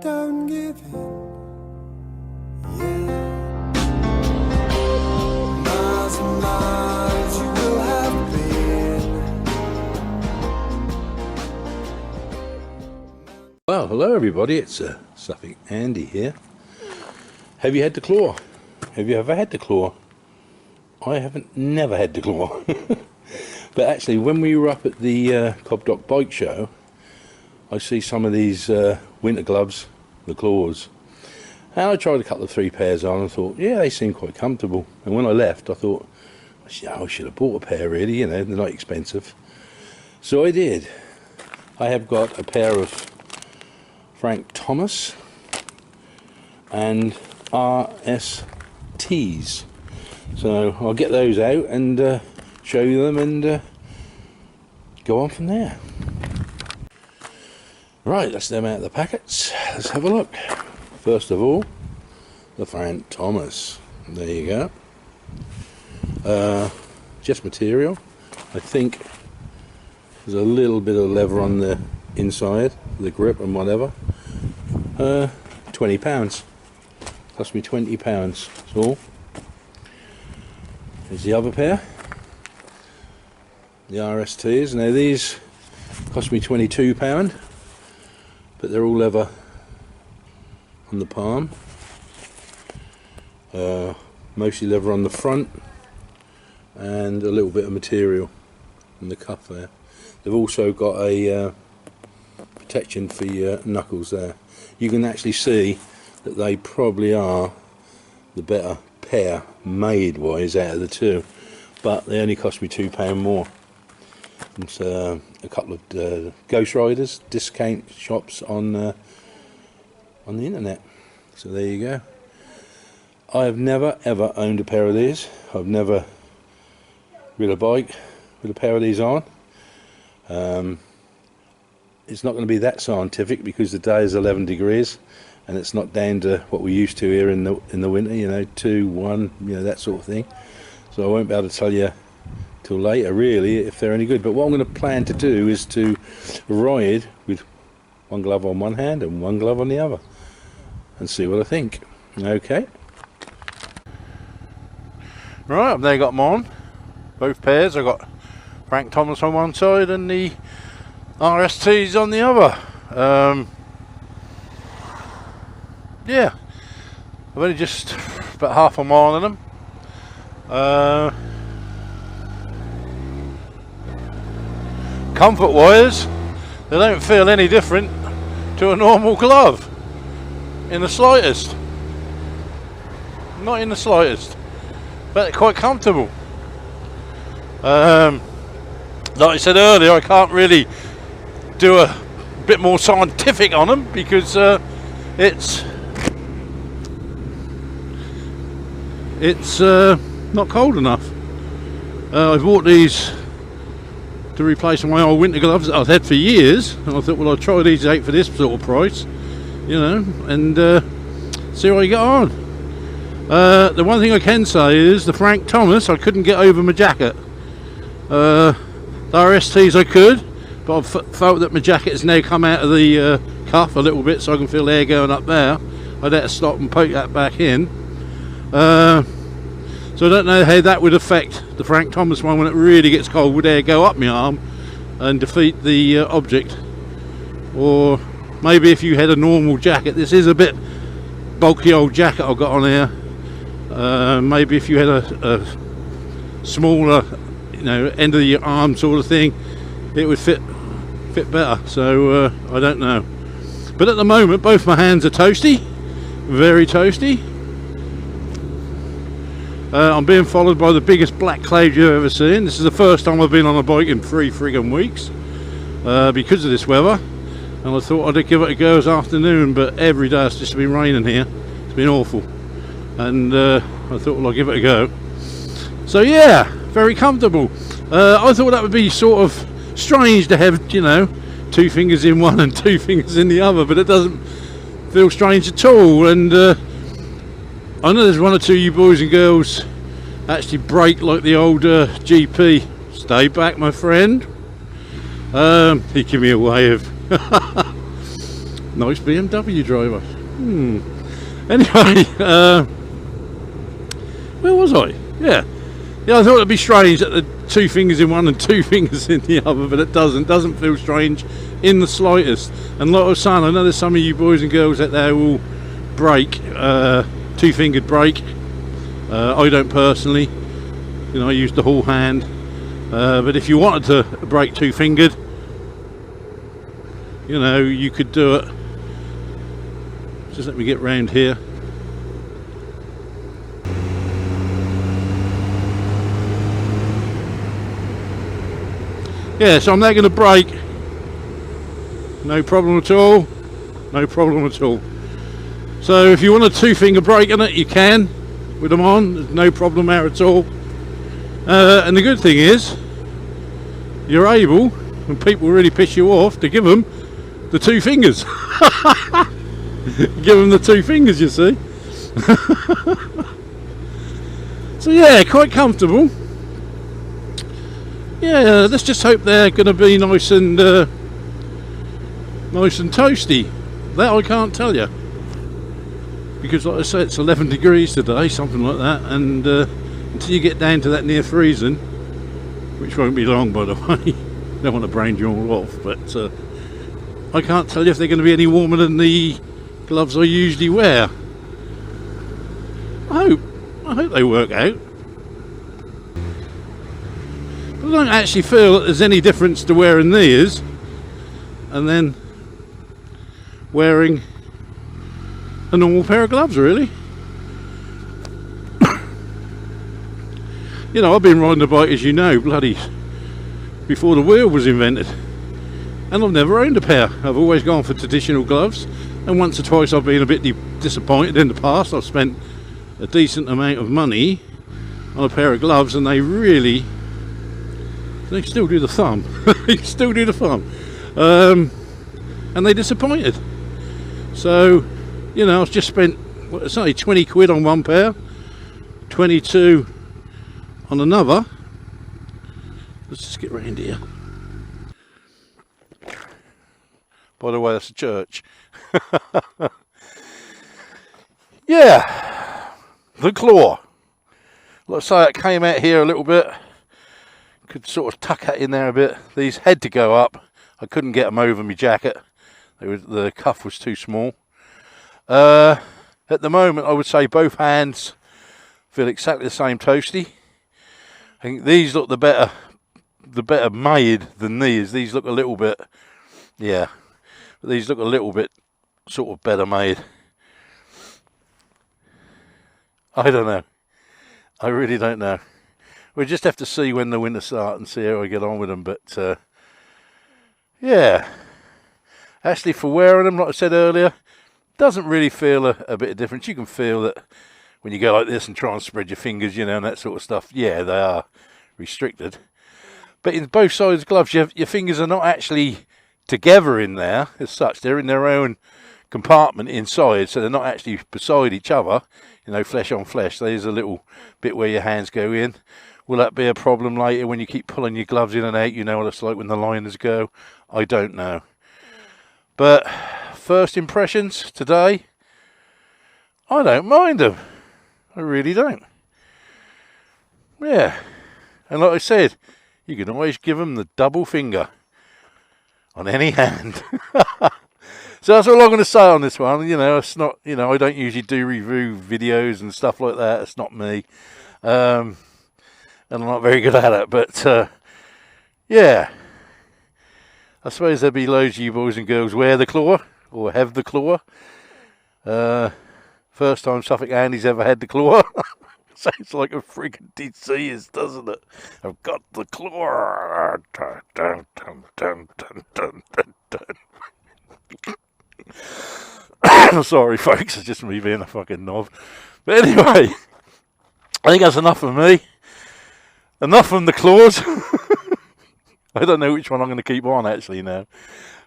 don't give in. Yeah. Miles and miles you will have been. Well, hello everybody, it's Suffolk Andy here. Have you had the claw? Have you ever had the claw? I haven't never had the claw. But actually, when we were up at the Cobdock Bike Show, I see some of these winter gloves, the claws. And I tried a couple of 3 pairs on and thought, yeah, they seem quite comfortable. And when I left, I thought, I should have bought a pair really, you know, they're not expensive. So I did. I have got a pair of Frank Thomas and RSTs. So I'll get those out and show you them and go on from there. Right, let's them out of the packets. Let's have a look. First of all, the Frank Thomas. There you go. Just material. I think there's a little bit of leather on the inside, the grip and whatever. £20. Cost me £20. That's all. Here's the other pair. The RSTs. Now these cost me £22, but they're all leather on the palm. Mostly leather on the front, and a little bit of material in the cuff there. They've also got a protection for your knuckles there. You can actually see that they probably are the better pair made wise out of the two, but they only cost me £2 more. It's a couple of Ghost Riders discount shops on the internet. So there you go. I have never ever owned a pair of these. I've never rid a bike with a pair of these on. It's not going to be that scientific because the day is 11 degrees and it's not down to what we're used to here in the winter, you know, 2, 1, you know, that sort of thing. So I won't be able to tell you till later really if they're any good. But what I'm going to plan to do is to ride with one glove on one hand and one glove on the other and see what I think. Okay. Right, I've now got them on, both pairs. I've got Frank Thomas on one side and the RSTs on the other. Yeah, I've only just about half a mile on them. Comfort wise, they don't feel any different to a normal glove in the slightest. Not in the slightest, but they're quite comfortable. Like I said earlier, I can't really do a bit more scientific on them because it's not cold enough. I bought these to replace my old winter gloves that I've had for years, and I thought, well, I'll try these out for this sort of price, you know, and see how I get on. The one thing I can say is the Frank Thomas, I couldn't get over my jacket. The RSTs I could, but I've felt that my jacket has now come out of the cuff a little bit, so I can feel the air going up there. I'd have to stop and poke that back in. So I don't know how that would affect the Frank Thomas one when it really gets cold. Would air go up my arm and defeat the object? Or maybe if you had a normal jacket, this is a bit bulky old jacket I've got on here. Maybe if you had a smaller, you know, end of your arm sort of thing, it would fit better. So I don't know. But at the moment, both my hands are toasty, very toasty. I'm being followed by the biggest black cloud you've ever seen. This is the first time I've been on a bike in 3 friggin' weeks because of this weather, and I thought I'd give it a go this afternoon, but every day it's just been raining here. It's been awful, and I thought, well, I'll give it a go. So yeah, very comfortable. I thought that would be sort of strange to have, you know, 2 fingers in one and 2 fingers in the other, but it doesn't feel strange at all. And I know there's 1 or 2 you boys and girls actually brake like the old GP. Stay back, my friend. He gave me a wave. Nice BMW driver. Anyway, where was I? Yeah, I thought it'd be strange that the 2 fingers in one and 2 fingers in the other, but it doesn't feel strange in the slightest. And like I was saying, I know there's some of you boys and girls out there who will break 2-fingered break. I don't personally, you know, I use the whole hand, but if you wanted to break 2-fingered, you know, you could do it. Just let me get round here. Yeah, so I'm now going to break. No problem at all. No problem at all. So if you want a 2-finger break in it, you can with them on. There's no problem there at all. And the good thing is, you're able, when people really piss you off, to give them the 2 fingers. Give them the 2 fingers, you see. So yeah, quite comfortable. Yeah, let's just hope they're going to be nice and toasty. That I can't tell you, because like I said, it's 11 degrees today, something like that, and until you get down to that near freezing, which won't be long, by the way. Don't want to brain you all off, but I can't tell you if they're going to be any warmer than the gloves I usually wear. I hope they work out. But I don't actually feel that there's any difference to wearing these and then wearing a normal pair of gloves, really. You know, I've been riding a bike, as you know, bloody before the wheel was invented, and I've never owned a pair. I've always gone for traditional gloves, and once or twice I've been a bit disappointed in the past. I've spent a decent amount of money on a pair of gloves, and they still do the thumb. They still do the thumb, and they disappointed. So, you know, I've just spent, what I say, 20 quid on one pair, 22 on another. Let's just get round here. By the way, that's a church. Yeah, the claw. Let's say it came out here a little bit. Could sort of tuck it in there a bit. These had to go up. I couldn't get them over my jacket. The cuff was too small. At the moment, I would say both hands feel exactly the same toasty. I think these look the better made than these. These look a little bit, yeah. These look a little bit sort of better made. I don't know. I really don't know. We'll just have to see when the winter starts and see how I get on with them. But yeah, actually for wearing them, like I said earlier, doesn't really feel a bit of difference. You can feel that when you go like this and try and spread your fingers, you know, and that sort of stuff. Yeah, they are restricted. But in both sides of gloves, your fingers are not actually together in there as such. They're in their own compartment inside, so they're not actually beside each other, you know, flesh on flesh. There's a little bit where your hands go in. Will that be a problem later when you keep pulling your gloves in and out? You know what it's like when the liners go. I don't know. But first impressions today, I don't mind them. I really don't. Yeah. And like I said, you can always give them the double finger on any hand. So that's all I'm going to say on this one. You know, it's not, you know, I don't usually do review videos and stuff like that. It's not me. And I'm not very good at it. But, yeah. I suppose there'll be loads of you boys and girls wear the claw, or have the claw. First time Suffolk Andy's ever had the claw. Sounds like a freaking disease, doesn't it? I've got the claw. Dun, dun, dun, dun, dun, dun, dun. Sorry, folks, it's just me being a fucking knob. But anyway, I think that's enough of me. Enough from the claws. I don't know which one I'm going to keep on actually now.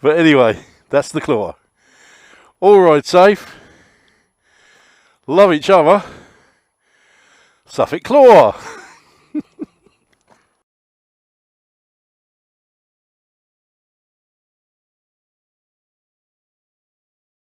But anyway, that's the claw. All ride safe. Love each other. Suffolk Claw.